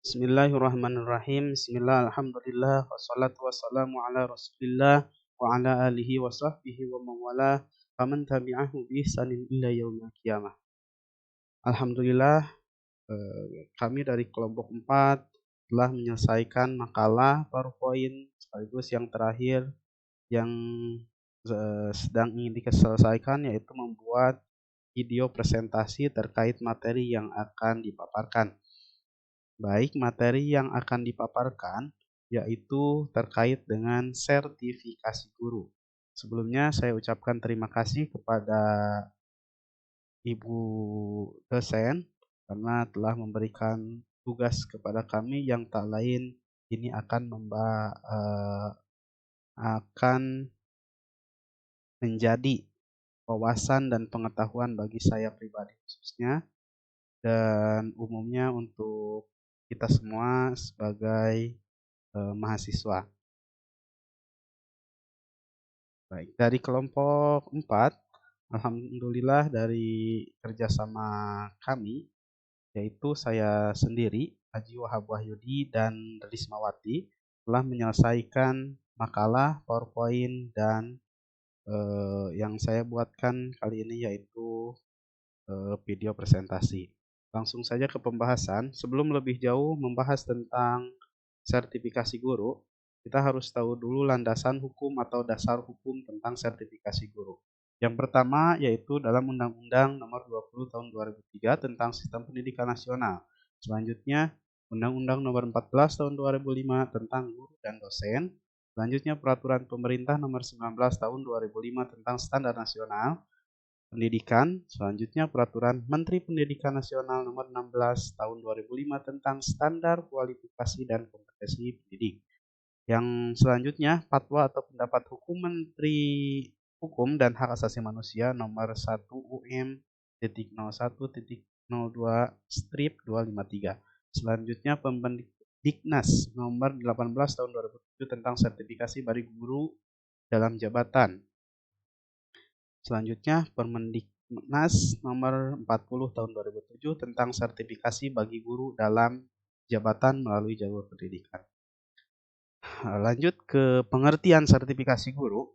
Bismillahirrahmanirrahim. Bismillah, alhamdulillah, wassalatu wassalamu ala rasulillah wa ala alihi wa sahbihi wa mawala faman tabi'ahu bi ihsanin illa yaumil qiyamah. Alhamdulillah, kami dari kelompok 4 telah menyelesaikan makalah PowerPoint sekaligus yang terakhir yang sedang ingin diselesaikan, yaitu membuat video presentasi terkait materi yang akan dipaparkan. Baik, materi yang akan dipaparkan yaitu terkait dengan sertifikasi guru. Sebelumnya saya ucapkan terima kasih kepada Ibu dosen karena telah memberikan tugas kepada kami yang tak lain ini akan menjadi wawasan dan pengetahuan bagi saya pribadi khususnya dan umumnya untuk kita semua sebagai mahasiswa. Baik, dari kelompok 4, alhamdulillah dari kerjasama kami, yaitu saya sendiri, Haji Wahab Wahyudi dan Rismawati, telah menyelesaikan makalah, PowerPoint, dan yang saya buatkan kali ini yaitu video presentasi. Langsung saja ke pembahasan. Sebelum lebih jauh membahas tentang sertifikasi guru, kita harus tahu dulu landasan hukum atau dasar hukum tentang sertifikasi guru. Yang pertama yaitu dalam Undang-Undang Nomor 20 Tahun 2003 tentang Sistem Pendidikan Nasional. Selanjutnya Undang-Undang Nomor 14 Tahun 2005 tentang guru dan dosen. Selanjutnya Peraturan Pemerintah Nomor 19 Tahun 2005 tentang Standar Nasional Pendidikan. Selanjutnya Peraturan Menteri Pendidikan Nasional Nomor 16 Tahun 2005 tentang Standar Kualifikasi dan Kompetensi Pendidik. Yang selanjutnya Fatwa atau Pendapat Hukum Menteri Hukum dan Hak Asasi Manusia Nomor 1 UM.01.02/253. Selanjutnya Permendiknas Nomor 18 Tahun 2007 tentang sertifikasi bagi guru dalam jabatan. Selanjutnya Permendiknas Nomor 40 Tahun 2007 tentang sertifikasi bagi guru dalam jabatan melalui jalur pendidikan. Lanjut ke pengertian sertifikasi guru.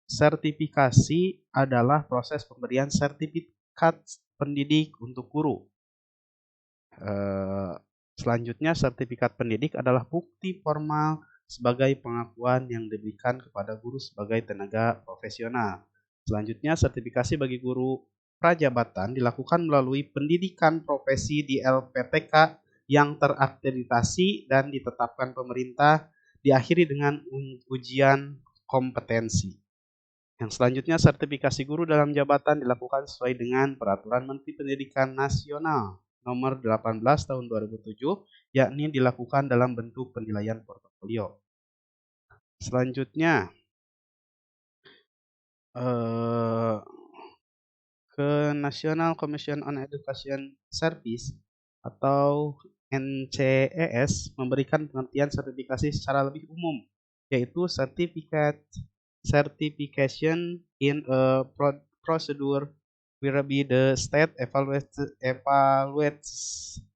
Sertifikasi adalah proses pemberian sertifikat pendidik untuk guru. Selanjutnya sertifikat pendidik adalah bukti formal sebagai pengakuan yang diberikan kepada guru sebagai tenaga profesional. Selanjutnya, sertifikasi bagi guru prajabatan dilakukan melalui pendidikan profesi di LPTK yang terakreditasi dan ditetapkan pemerintah, diakhiri dengan ujian kompetensi. Yang selanjutnya, sertifikasi guru dalam jabatan dilakukan sesuai dengan Peraturan Menteri Pendidikan Nasional Nomor 18 Tahun 2007, yakni dilakukan dalam bentuk penilaian portofolio. Selanjutnya, ke National Commission on Education Service atau NCES memberikan pengertian sertifikasi secara lebih umum, yaitu certification in a procedure whereby the state evaluates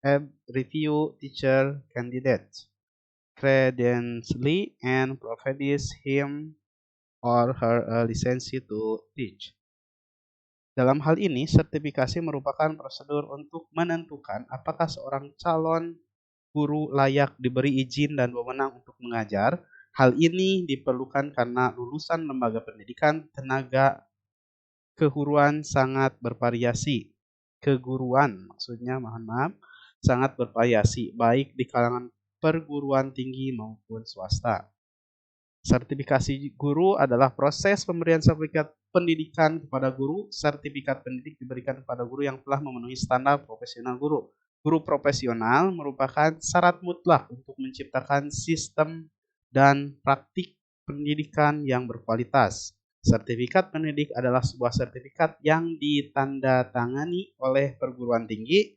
and review teacher candidates credentially and provides him or her a license to teach. Dalam hal ini, sertifikasi merupakan prosedur untuk menentukan apakah seorang calon guru layak diberi izin dan wewenang untuk mengajar. Hal ini diperlukan karena lulusan lembaga pendidikan tenaga keguruan sangat bervariasi. Sangat bervariasi, baik di kalangan perguruan tinggi maupun swasta. Sertifikasi guru adalah proses pemberian sertifikat pendidikan kepada guru. Sertifikat pendidik diberikan kepada guru yang telah memenuhi standar profesional guru. Guru profesional merupakan syarat mutlak untuk menciptakan sistem dan praktik pendidikan yang berkualitas. Sertifikat pendidik adalah sebuah sertifikat yang ditandatangani oleh perguruan tinggi.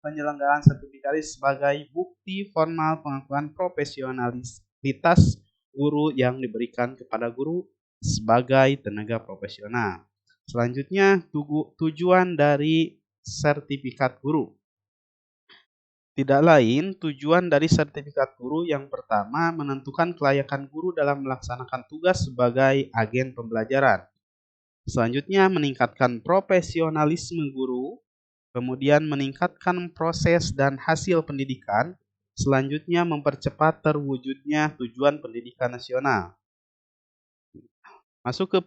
Penyelenggaraan sertifikat sebagai bukti formal pengakuan profesionalitas guru yang diberikan kepada guru sebagai tenaga profesional. Selanjutnya, tujuan dari sertifikat guru. Tidak lain, tujuan dari sertifikat guru yang pertama menentukan kelayakan guru dalam melaksanakan tugas sebagai agen pembelajaran. Selanjutnya, meningkatkan profesionalisme guru, kemudian meningkatkan proses dan hasil pendidikan, selanjutnya mempercepat terwujudnya tujuan pendidikan nasional. Masuk ke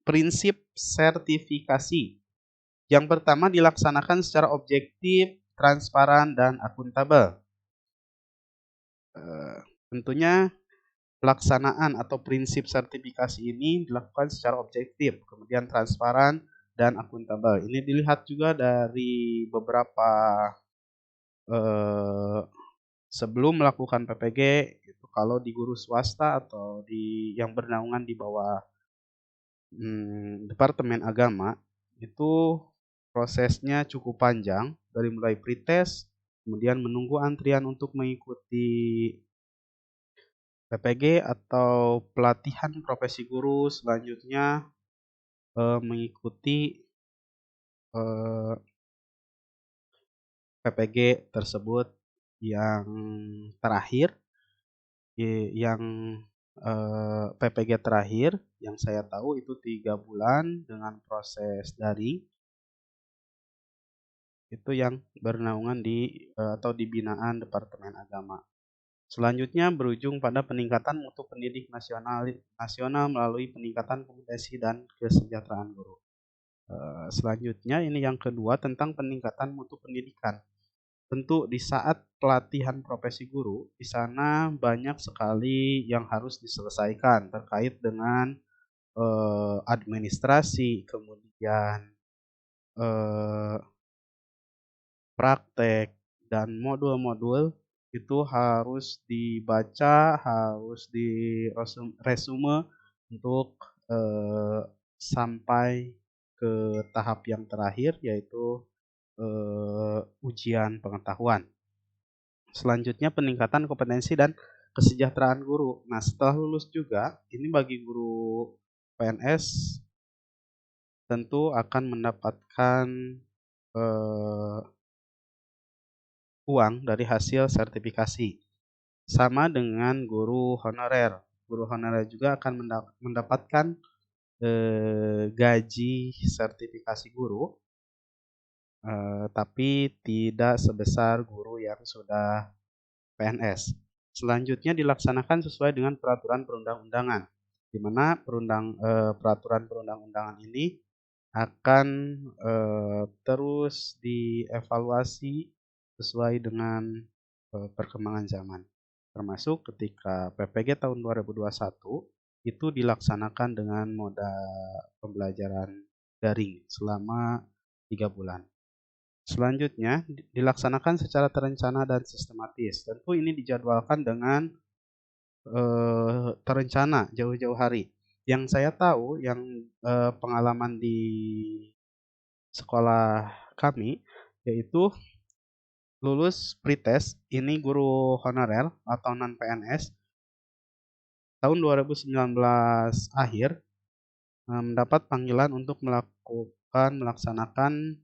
prinsip sertifikasi. Yang pertama dilaksanakan secara objektif, transparan, dan akuntabel. Tentunya pelaksanaan atau prinsip sertifikasi ini dilakukan secara objektif, kemudian transparan, dan akuntabel. Ini dilihat juga dari beberapa sebelum melakukan PPG, itu kalau di guru swasta atau di yang bernaungan di bawah Departemen Agama, itu prosesnya cukup panjang, dari mulai pretest, kemudian menunggu antrian untuk mengikuti PPG atau pelatihan profesi guru, selanjutnya mengikuti PPG tersebut yang terakhir, yang PPG terakhir yang saya tahu itu 3 bulan dengan proses daring. Itu yang bernaungan di atau di binaan Departemen Agama. Selanjutnya berujung pada peningkatan mutu pendidik nasional melalui peningkatan kompetensi dan kesejahteraan guru. Selanjutnya ini yang kedua tentang peningkatan mutu pendidikan. Tentu di saat pelatihan profesi guru, di sana banyak sekali yang harus diselesaikan terkait dengan administrasi, kemudian praktek, dan modul-modul itu harus dibaca, harus resume untuk sampai ke tahap yang terakhir, yaitu ujian pengetahuan. Selanjutnya peningkatan kompetensi dan kesejahteraan guru. Nah, setelah lulus juga, ini bagi guru PNS tentu akan mendapatkan uang dari hasil sertifikasi. Sama dengan guru honorer. Guru honorer juga akan mendapatkan gaji sertifikasi guru, tapi tidak sebesar guru yang sudah PNS. Selanjutnya dilaksanakan sesuai dengan peraturan perundang-undangan, di mana peraturan perundang-undangan ini akan terus dievaluasi sesuai dengan perkembangan zaman. Termasuk ketika PPG tahun 2021 itu dilaksanakan dengan moda pembelajaran daring selama 3 bulan. Selanjutnya dilaksanakan secara terencana dan sistematis. Tentu ini dijadwalkan dengan terencana jauh-jauh hari. Yang saya tahu, yang pengalaman di sekolah kami, yaitu lulus pretest, ini guru honorer atau non-PNS, tahun 2019 akhir mendapat panggilan untuk melaksanakan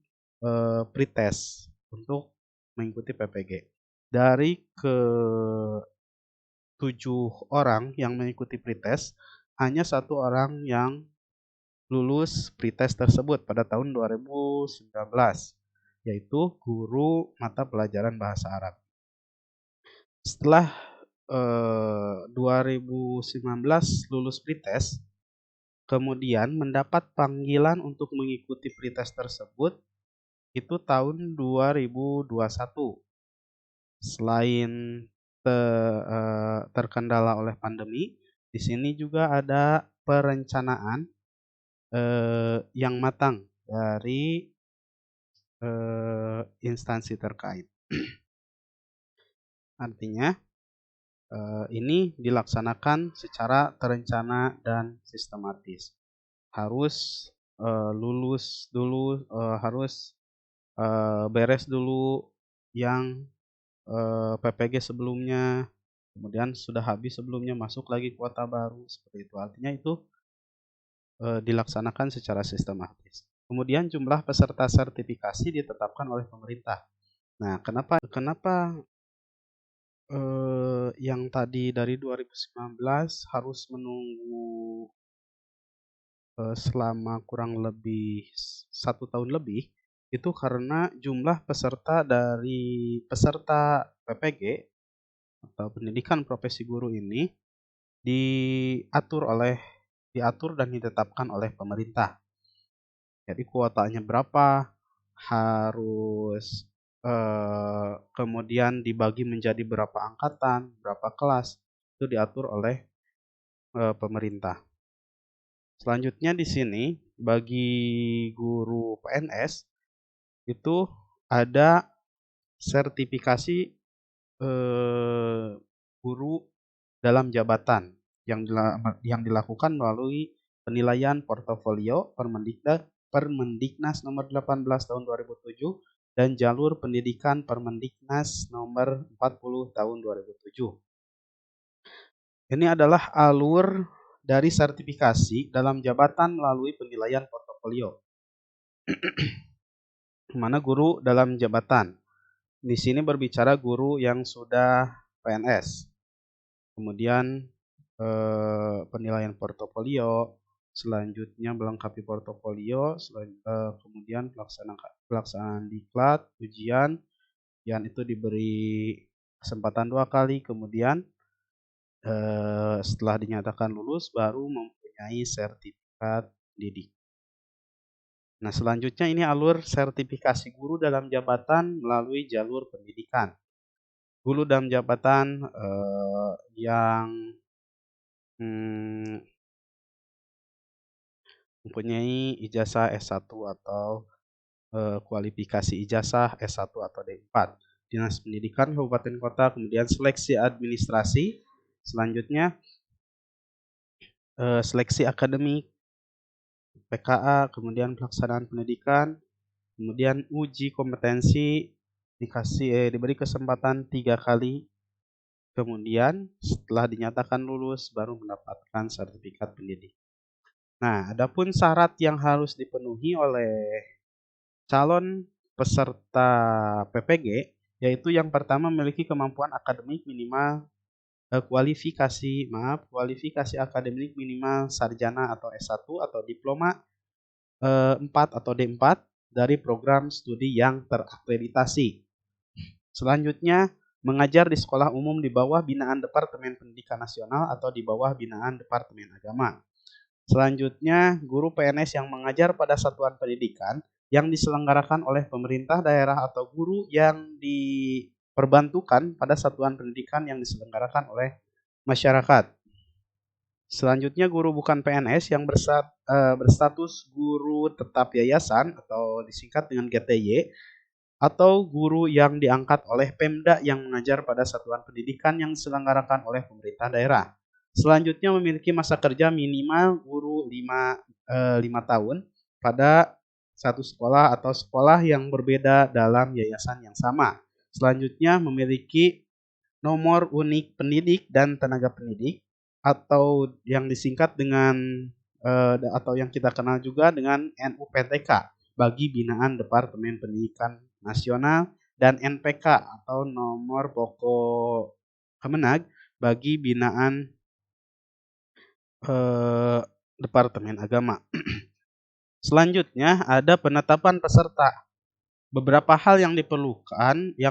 pretest untuk mengikuti PPG. Dari ke 7 orang yang mengikuti pretest, hanya 1 orang yang lulus pretest tersebut pada tahun 2019, yaitu guru mata pelajaran bahasa Arab. Setelah 2019 lulus pretest, kemudian mendapat panggilan untuk mengikuti pretest tersebut itu tahun 2021. Selain terkendala oleh pandemi, di sini juga ada perencanaan yang matang dari instansi terkait. Artinya ini dilaksanakan secara terencana dan sistematis. Harus lulus dulu, harus beres dulu yang PPG sebelumnya, kemudian sudah habis sebelumnya, masuk lagi kuota baru, seperti itu. Artinya itu dilaksanakan secara sistematis. Kemudian jumlah peserta sertifikasi ditetapkan oleh pemerintah. Nah, kenapa yang tadi dari 2019 harus menunggu selama kurang lebih 1 tahun lebih, itu karena jumlah peserta PPG atau pendidikan profesi guru ini diatur oleh diatur dan ditetapkan oleh pemerintah. Jadi kuotanya berapa, harus kemudian dibagi menjadi berapa angkatan, berapa kelas, itu diatur oleh pemerintah. Selanjutnya di sini bagi guru PNS itu ada sertifikasi guru dalam jabatan yang dilakukan melalui penilaian portofolio Permendiknas nomor 18 tahun 2007 dan jalur pendidikan Permendiknas nomor 40 tahun 2007. Ini adalah alur dari sertifikasi dalam jabatan melalui penilaian portofolio. Mana guru dalam jabatan. Di sini berbicara guru yang sudah PNS. Kemudian penilaian portofolio, selanjutnya melengkapi portofolio, kemudian pelaksanaan diklat, ujian itu diberi kesempatan 2 kali, kemudian setelah dinyatakan lulus baru mempunyai sertifikat didik. Nah, selanjutnya ini alur sertifikasi guru dalam jabatan melalui jalur pendidikan. Guru dalam jabatan yang mempunyai ijazah S1 atau kualifikasi ijazah S1 atau D4. Dinas Pendidikan Kabupaten Kota, kemudian seleksi administrasi, selanjutnya seleksi akademik, PKA, kemudian pelaksanaan pendidikan, kemudian uji kompetensi diberi kesempatan 3 kali, kemudian setelah dinyatakan lulus baru mendapatkan sertifikat pendidik. Nah, adapun syarat yang harus dipenuhi oleh calon peserta PPG, yaitu yang pertama memiliki kemampuan akademik minimal kualifikasi akademik minimal sarjana atau S1 atau diploma 4 atau D4 dari program studi yang terakreditasi. Selanjutnya, mengajar di sekolah umum di bawah binaan Departemen Pendidikan Nasional atau di bawah binaan Departemen Agama. Selanjutnya, guru PNS yang mengajar pada satuan pendidikan yang diselenggarakan oleh pemerintah daerah atau guru yang diperbantukan pada satuan pendidikan yang diselenggarakan oleh masyarakat. Selanjutnya, guru bukan PNS yang berstatus guru tetap yayasan atau disingkat dengan GTY, atau guru yang diangkat oleh Pemda yang mengajar pada satuan pendidikan yang diselenggarakan oleh pemerintah daerah. Selanjutnya, memiliki masa kerja minimal guru 5 tahun pada satu sekolah atau sekolah yang berbeda dalam yayasan yang sama. Selanjutnya, memiliki nomor unik pendidik dan tenaga pendidik atau yang disingkat dengan atau yang kita kenal juga dengan NUPTK bagi binaan Departemen Pendidikan Nasional dan NPK atau nomor pokok Kemenag bagi binaan Departemen Agama. Selanjutnya ada penetapan peserta. Beberapa hal yang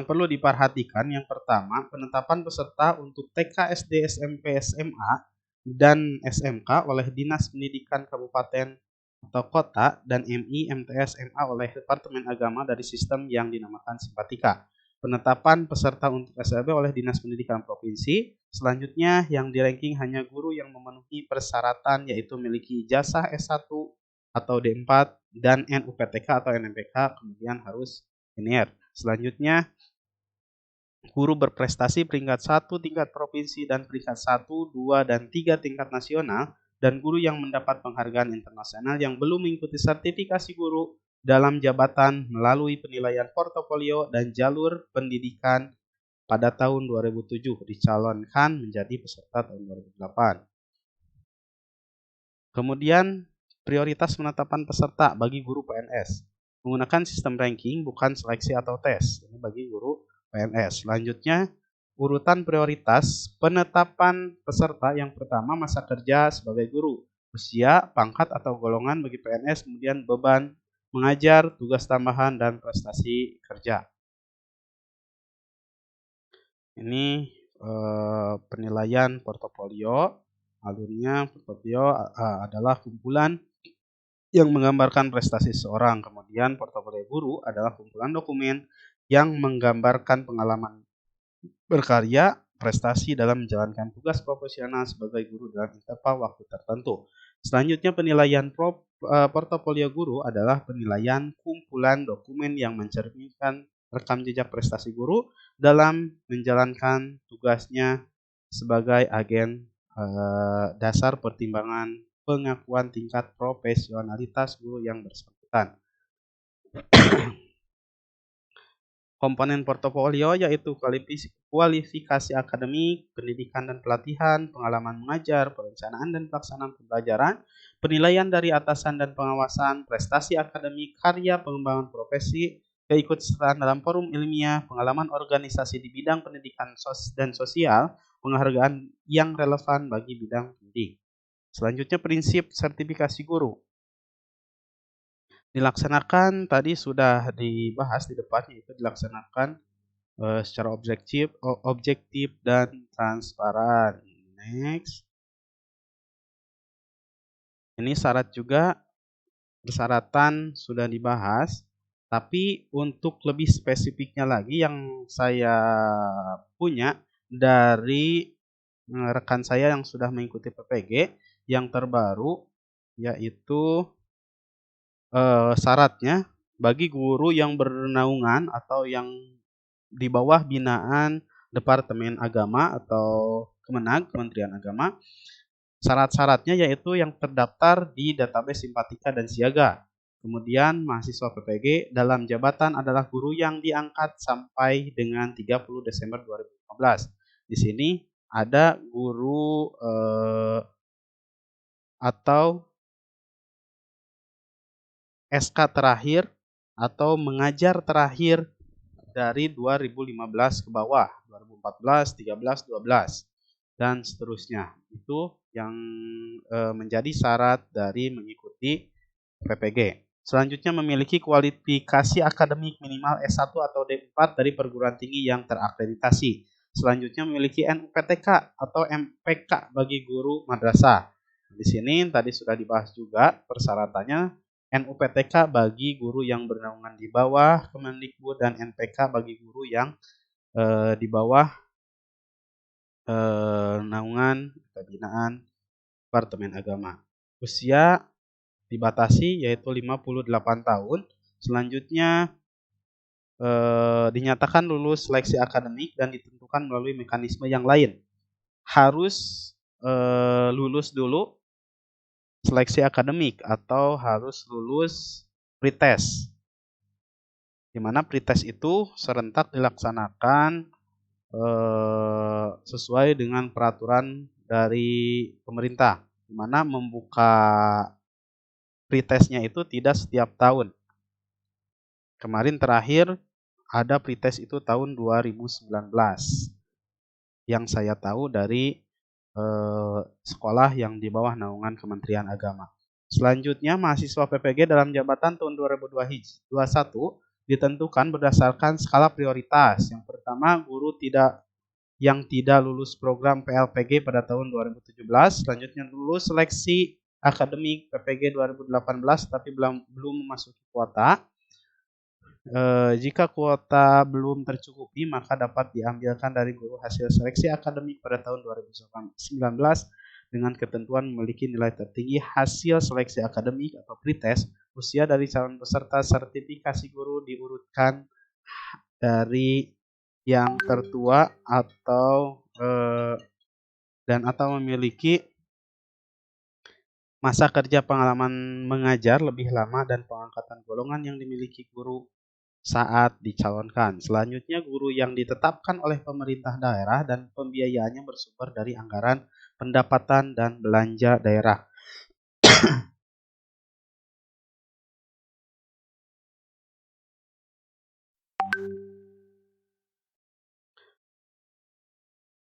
perlu diperhatikan. Yang pertama, penetapan peserta untuk TK, SD, SMP, SMA, dan SMK oleh Dinas Pendidikan Kabupaten atau Kota dan MI, MTS, MA oleh Departemen Agama dari sistem yang dinamakan Simpatika. Penetapan peserta untuk SLB oleh Dinas Pendidikan Provinsi. Selanjutnya, yang di-ranking hanya guru yang memenuhi persyaratan yaitu memiliki ijazah S1 atau D4 dan NUPTK atau NMPK kemudian harus senior. Selanjutnya, guru berprestasi peringkat 1 tingkat provinsi dan peringkat 1, 2, dan 3 tingkat nasional, dan guru yang mendapat penghargaan internasional yang belum mengikuti sertifikasi guru dalam jabatan melalui penilaian portofolio dan jalur pendidikan pada tahun 2007 dicalonkan menjadi peserta tahun 2008. Kemudian prioritas penetapan peserta bagi guru PNS. menggunakan sistem ranking bukan seleksi atau tes. Ini bagi guru PNS. Selanjutnya, urutan prioritas penetapan peserta. Yang pertama, masa kerja sebagai guru, usia, pangkat atau golongan bagi PNS, kemudian beban mengajar, tugas tambahan, dan prestasi kerja. Ini penilaian portofolio. Alurnya portofolio adalah kumpulan yang menggambarkan prestasi seseorang. Kemudian portofolio guru adalah kumpulan dokumen yang menggambarkan pengalaman berkarya, prestasi dalam menjalankan tugas profesional sebagai guru dalam interval waktu tertentu. Selanjutnya penilaian portofolio guru adalah penilaian kumpulan dokumen yang mencerminkan rekam jejak prestasi guru dalam menjalankan tugasnya sebagai agen dasar pertimbangan pengakuan tingkat profesionalitas guru yang bersangkutan. Komponen portofolio yaitu kualifikasi akademik, pendidikan dan pelatihan, pengalaman mengajar, perencanaan dan pelaksanaan pembelajaran, penilaian dari atasan dan pengawasan, prestasi akademik, karya pengembangan profesi, keikutsertaan dalam forum ilmiah, pengalaman organisasi di bidang pendidikan dan sosial, penghargaan yang relevan bagi bidang pendidik. Selanjutnya prinsip sertifikasi guru. Dilaksanakan tadi sudah dibahas di depan, yaitu dilaksanakan secara objektif dan transparan. Next. Ini syarat juga, persyaratan sudah dibahas, tapi untuk lebih spesifiknya lagi yang saya punya dari rekan saya yang sudah mengikuti PPG yang terbaru, yaitu syaratnya bagi guru yang bernaungan atau yang di bawah binaan Departemen Agama atau Kemenag, Kementerian Agama, syarat-syaratnya yaitu yang terdaftar di database Simpatika dan Siaga. Kemudian mahasiswa PPG dalam jabatan adalah guru yang diangkat sampai dengan 30 Desember 2015. Di sini ada guru atau SK terakhir atau mengajar terakhir dari 2015 ke bawah, 2014, 13, 12 dan seterusnya. Itu yang menjadi syarat dari mengikuti PPG. Selanjutnya memiliki kualifikasi akademik minimal S1 atau D4 dari perguruan tinggi yang terakreditasi. Selanjutnya memiliki NUPTK atau MPK bagi guru madrasah. Di sini tadi sudah dibahas juga persyaratannya. NUPTK bagi guru yang bernaungan di bawah Kemendikbud dan NPK bagi guru yang di bawah naungan pembinaan Departemen Agama. Usia dibatasi yaitu 58 tahun. Selanjutnya dinyatakan lulus seleksi akademik dan ditentukan melalui mekanisme yang lain. Harus lulus dulu seleksi akademik atau harus lulus pretest. Di mana pretest itu serentak dilaksanakan sesuai dengan peraturan dari pemerintah, di mana membuka pretestnya itu tidak setiap tahun. Kemarin terakhir ada pretest itu tahun 2019 yang saya tahu dari sekolah yang di bawah naungan Kementerian Agama. Selanjutnya, mahasiswa PPG dalam jabatan tahun 2021 ditentukan berdasarkan skala prioritas. Yang pertama, guru yang tidak lulus program PLPG pada tahun 2017, selanjutnya lulus seleksi akademik PPG 2018 tapi belum memasuki kuota. Jika kuota belum tercukupi, maka dapat diambilkan dari guru hasil seleksi akademik pada tahun 2019 dengan ketentuan memiliki nilai tertinggi hasil seleksi akademik atau pretest. Usia dari calon peserta sertifikasi guru diurutkan dari yang tertua atau memiliki masa kerja pengalaman mengajar lebih lama dan pengangkatan golongan yang dimiliki guru saat dicalonkan. Selanjutnya, guru yang ditetapkan oleh pemerintah daerah dan pembiayaannya bersumber dari anggaran pendapatan dan belanja daerah.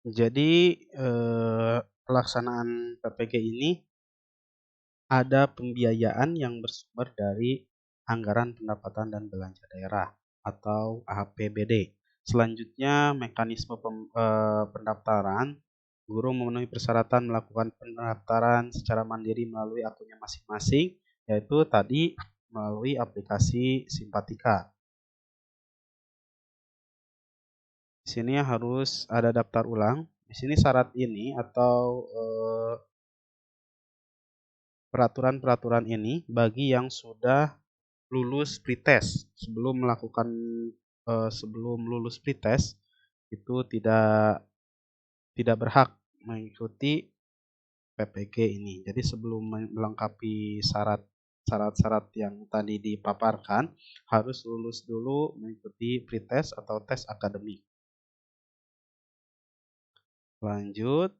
Jadi, pelaksanaan PPG ini ada pembiayaan yang bersumber dari Anggaran Pendapatan dan Belanja Daerah atau APBD. Selanjutnya, mekanisme pendaftaran, guru memenuhi persyaratan melakukan pendaftaran secara mandiri melalui akunnya masing-masing, yaitu tadi melalui aplikasi Simpatika. Di sini harus ada daftar ulang. Di sini syarat ini atau peraturan-peraturan ini bagi yang sudah lulus pretest. Sebelum lulus pretest itu tidak berhak mengikuti PPG ini. Jadi sebelum melengkapi syarat-syarat yang tadi dipaparkan, harus lulus dulu mengikuti pretest atau tes akademik. Lanjut.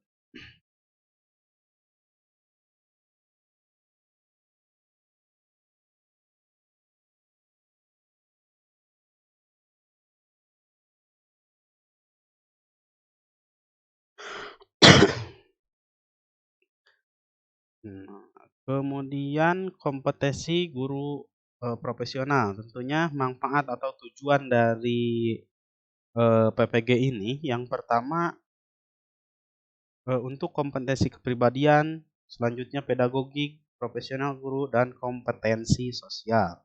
Kemudian kompetensi guru profesional. Tentunya manfaat atau tujuan dari PPG ini yang pertama untuk kompetensi kepribadian, selanjutnya pedagogik, profesional guru, dan kompetensi sosial.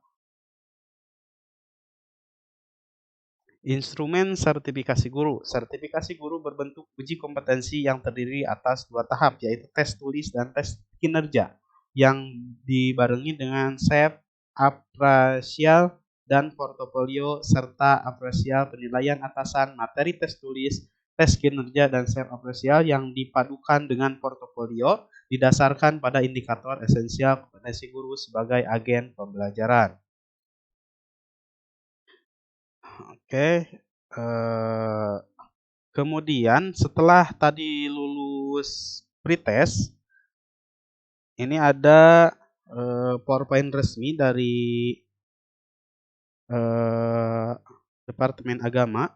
Instrumen sertifikasi guru. Sertifikasi guru berbentuk uji kompetensi yang terdiri atas dua tahap, yaitu tes tulis dan tes kinerja, yang dibarengi dengan SEP, apresial, dan portofolio, serta apresial penilaian atasan materi tes tulis, tes kinerja, dan SEP apresial yang dipadukan dengan portofolio didasarkan pada indikator esensial kompetensi guru sebagai agen pembelajaran. Oke, kemudian setelah tadi lulus pretest, ini ada PowerPoint resmi dari Departemen Agama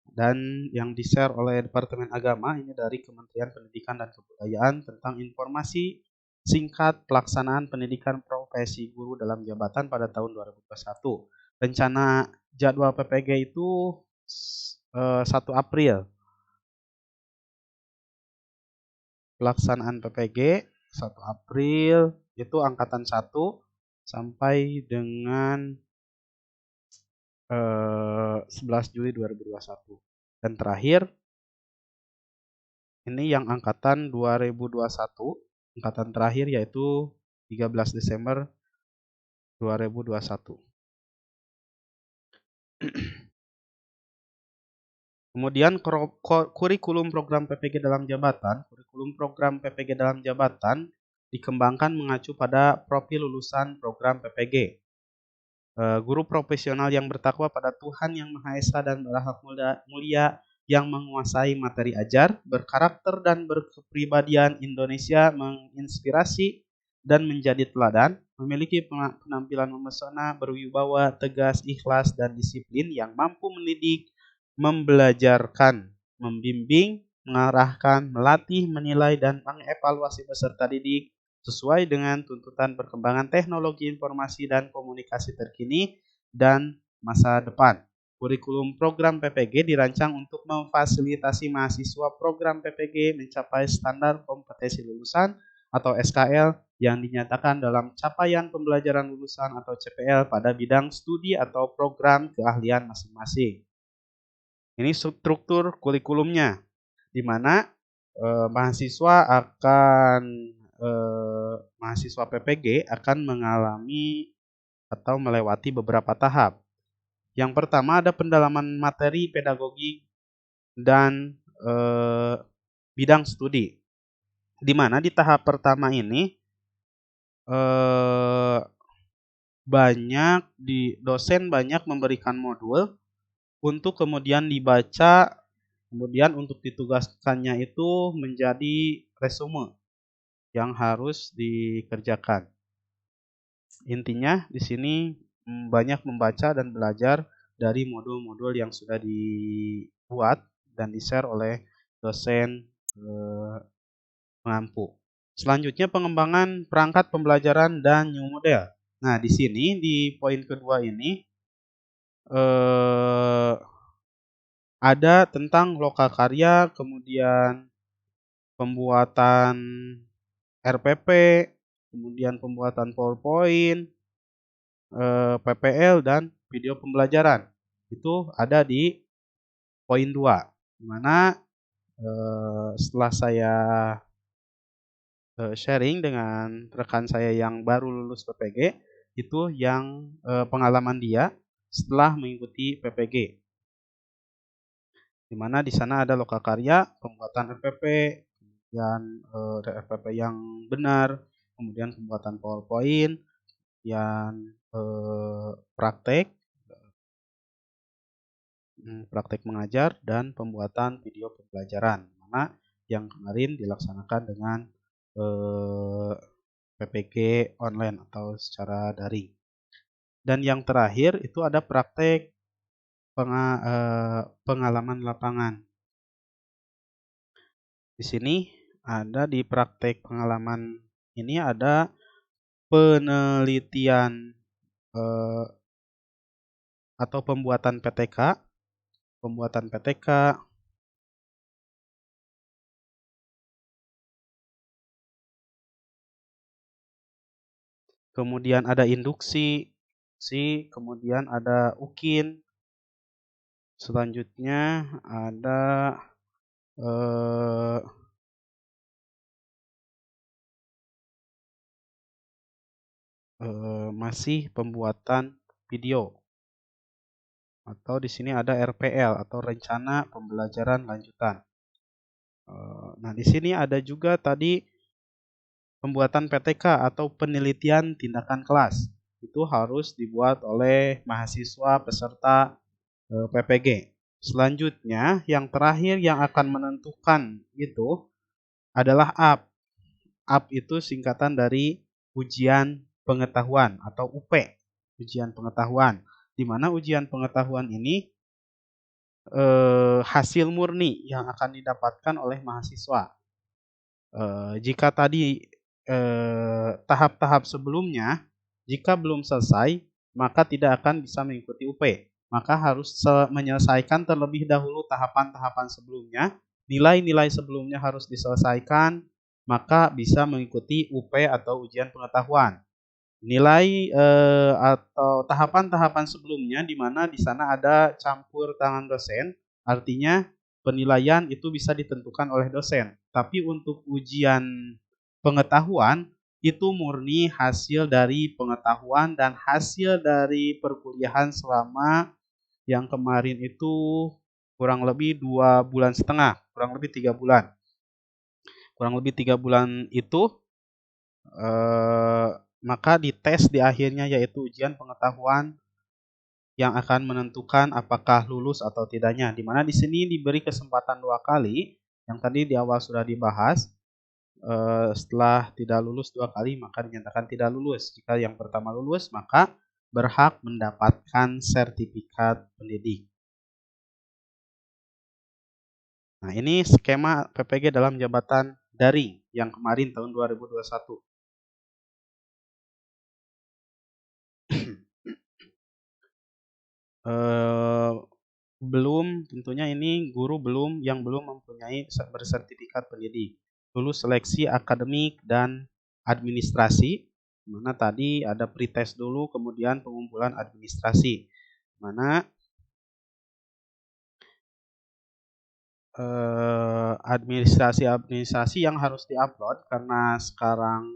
dan yang di-share oleh Departemen Agama ini dari Kementerian Pendidikan dan Kebudayaan tentang informasi singkat pelaksanaan pendidikan profesi guru dalam jabatan pada tahun 2021. Rencana jadwal PPG itu 1 April. Pelaksanaan PPG 1 April itu angkatan 1 sampai dengan 11 Juli 2021. Dan terakhir ini yang angkatan 2021, angkatan terakhir yaitu 13 Desember 2021. Kemudian kurikulum program PPG dalam jabatan. Kurikulum program PPG dalam jabatan dikembangkan mengacu pada profil lulusan program PPG. Guru profesional yang bertakwa pada Tuhan Yang Maha Esa dan berakhlak mulia yang menguasai materi ajar, berkarakter dan berkepribadian Indonesia, menginspirasi dan menjadi teladan, memiliki penampilan memesona, berwibawa, tegas, ikhlas, dan disiplin yang mampu mendidik, membelajarkan, membimbing, mengarahkan, melatih, menilai, dan mengevaluasi peserta didik sesuai dengan tuntutan perkembangan teknologi informasi dan komunikasi terkini dan masa depan. Kurikulum program PPG dirancang untuk memfasilitasi mahasiswa program PPG mencapai standar kompetensi lulusan atau SKL yang dinyatakan dalam capaian pembelajaran lulusan atau CPL pada bidang studi atau program keahlian masing-masing. Ini struktur kurikulumnya, di mana mahasiswa PPG akan mengalami atau melewati beberapa tahap. Yang pertama ada pendalaman materi pedagogi dan bidang studi, di mana di tahap pertama ini dosen banyak memberikan modul untuk kemudian dibaca, kemudian untuk ditugaskannya itu menjadi resume yang harus dikerjakan. Intinya di sini banyak membaca dan belajar dari modul-modul yang sudah dibuat dan di-share oleh dosen pengampu. Selanjutnya pengembangan perangkat pembelajaran dan new model. Nah, di sini di poin kedua ini ada tentang lokakarya, kemudian pembuatan RPP, kemudian pembuatan PowerPoint, PPL, dan video pembelajaran. Itu ada di poin 2, di mana setelah saya sharing dengan rekan saya yang baru lulus PPG, itu yang pengalaman dia setelah mengikuti PPG. Di mana di sana ada lokakarya, pembuatan RPP, kemudian RPP yang benar, kemudian pembuatan PowerPoint, yang praktek mengajar, dan pembuatan video pembelajaran, mana yang kemarin dilaksanakan dengan PPG online atau secara daring. Dan yang terakhir itu ada praktek pengalaman lapangan. Di sini ada di praktek pengalaman ini ada penelitian atau pembuatan PTK, kemudian ada induksi, kemudian ada UKIN, selanjutnya ada masih pembuatan video, atau di sini ada RPL atau rencana pembelajaran lanjutan. Nah, di sini ada juga tadi pembuatan PTK atau penelitian tindakan kelas. Itu harus dibuat oleh mahasiswa peserta PPG. Selanjutnya, yang terakhir yang akan menentukan itu adalah AP. AP itu singkatan dari ujian pengetahuan atau UP, ujian pengetahuan. Di mana ujian pengetahuan ini hasil murni yang akan didapatkan oleh mahasiswa. Jika tadi tahap-tahap sebelumnya, jika belum selesai, maka tidak akan bisa mengikuti UP. Maka harus menyelesaikan terlebih dahulu tahapan-tahapan sebelumnya, nilai-nilai sebelumnya harus diselesaikan, maka bisa mengikuti UP atau ujian pengetahuan. Nilai atau tahapan-tahapan sebelumnya di mana di sana ada campur tangan dosen, artinya penilaian itu bisa ditentukan oleh dosen. Tapi untuk ujian pengetahuan itu murni hasil dari pengetahuan dan hasil dari perkuliahan selama yang kemarin itu kurang lebih 2,5 bulan, kurang lebih 3 bulan. Kurang lebih 3 bulan itu maka dites di akhirnya yaitu ujian pengetahuan yang akan menentukan apakah lulus atau tidaknya. Di mana di sini diberi kesempatan 2 kali, yang tadi di awal sudah dibahas. Setelah tidak lulus 2 kali maka dinyatakan tidak lulus. Jika yang pertama lulus maka berhak mendapatkan sertifikat pendidik. Nah, ini skema PPG dalam jabatan daring yang kemarin tahun 2021. Belum, tentunya ini guru yang belum mempunyai bersertifikat pendidik. Lulus seleksi akademik dan administrasi, mana tadi ada pretest dulu, kemudian pengumpulan administrasi, mana administrasi yang harus diupload karena sekarang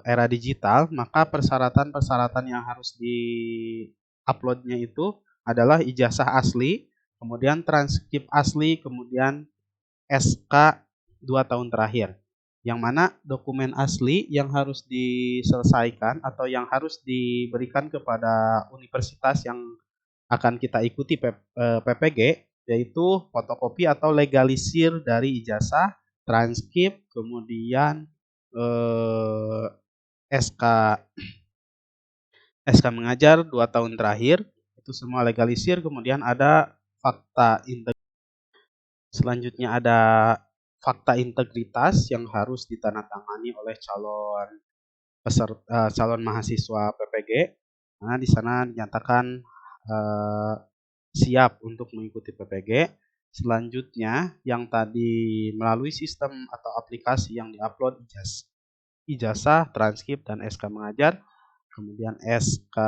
era digital, maka persyaratan-persyaratan yang harus di-uploadnya itu adalah ijazah asli, kemudian transkrip asli, kemudian SK 2 tahun terakhir. Yang mana dokumen asli yang harus diselesaikan atau yang harus diberikan kepada universitas yang akan kita ikuti PPG, yaitu fotokopi atau legalisir dari ijazah, transkrip, kemudian SK mengajar 2 tahun terakhir, itu semua legalisir, kemudian ada fakta integritas. Selanjutnya ada fakta integritas yang harus ditandatangani oleh calon mahasiswa PPG. Nah, di sana dinyatakan eh, siap untuk mengikuti PPG. Selanjutnya, yang tadi melalui sistem atau aplikasi yang diupload ijazah, transkrip, dan SK mengajar, kemudian SK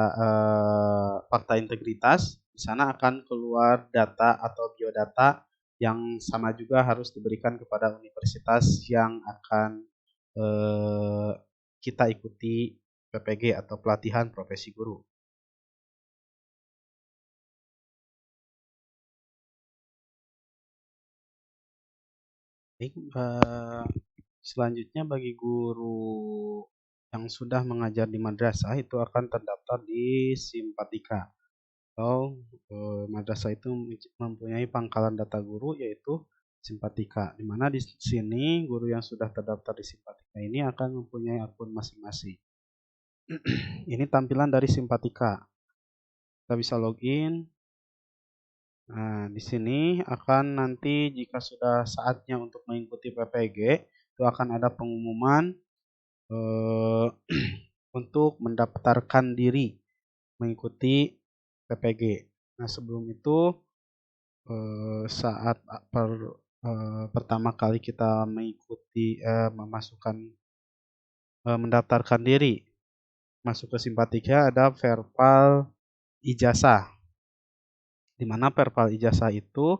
fakta integritas, di sana akan keluar data atau biodata yang sama juga harus diberikan kepada universitas yang akan eh, kita ikuti PPG atau pelatihan profesi guru. Baik, selanjutnya bagi guru yang sudah mengajar di madrasah itu akan terdaftar di Simpatika atau madrasah itu mempunyai pangkalan data guru yaitu Simpatika, di mana di sini guru yang sudah terdaftar di Simpatika ini akan mempunyai akun masing-masing. Ini tampilan dari Simpatika. Kita bisa login. Nah, di sini akan nanti jika sudah saatnya untuk mengikuti PPG, itu akan ada pengumuman eh, untuk mendaftarkan diri mengikuti PPG. Nah, sebelum itu saat pertama kali kita mengikuti mendaftarkan diri masuk ke Simpatika ada verbal ijazah, di mana verbal ijazah itu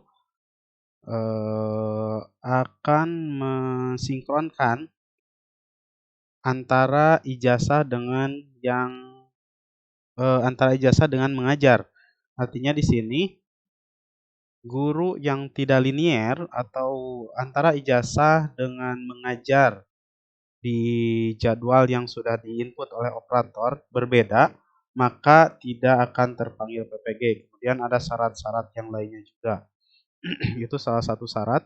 akan mensinkronkan antara ijazah dengan mengajar. Artinya di sini guru yang tidak linier atau antara ijazah dengan mengajar di jadwal yang sudah diinput oleh operator berbeda, maka tidak akan terpanggil PPG. Kemudian ada syarat-syarat yang lainnya juga. Itu salah satu syarat,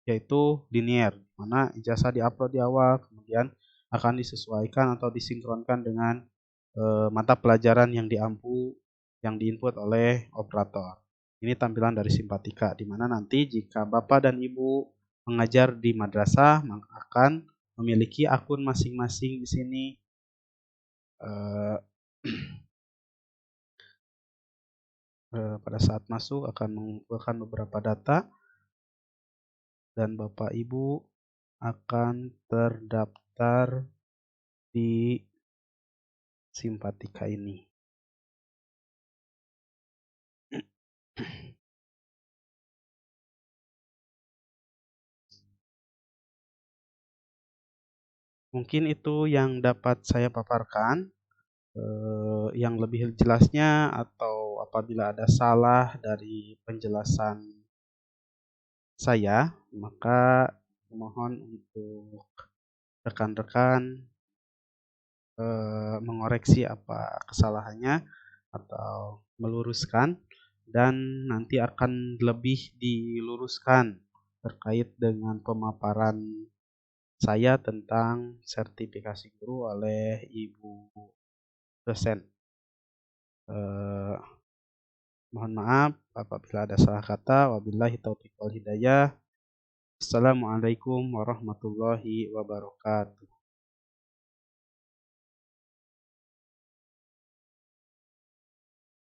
yaitu linier, mana ijazah diupload di awal, kemudian akan disesuaikan atau disinkronkan dengan mata pelajaran yang diinput oleh operator. Ini tampilan dari Simpatika, di mana nanti jika Bapak dan Ibu mengajar di madrasah, maka akan memiliki akun masing-masing di sini. Pada saat masuk akan mengumpulkan beberapa data dan Bapak Ibu akan terdaftar di Simpatika ini. Mungkin itu yang dapat saya paparkan. Yang lebih jelasnya atau apabila ada salah dari penjelasan saya, maka mohon untuk rekan-rekan mengoreksi apa kesalahannya atau meluruskan, dan nanti akan lebih diluruskan terkait dengan pemaparan saya tentang sertifikasi guru oleh Ibu dosen. Mohon maaf apabila ada salah kata. Wabillahi taufiq wal hidayah. Assalamualaikum warahmatullahi wabarakatuh.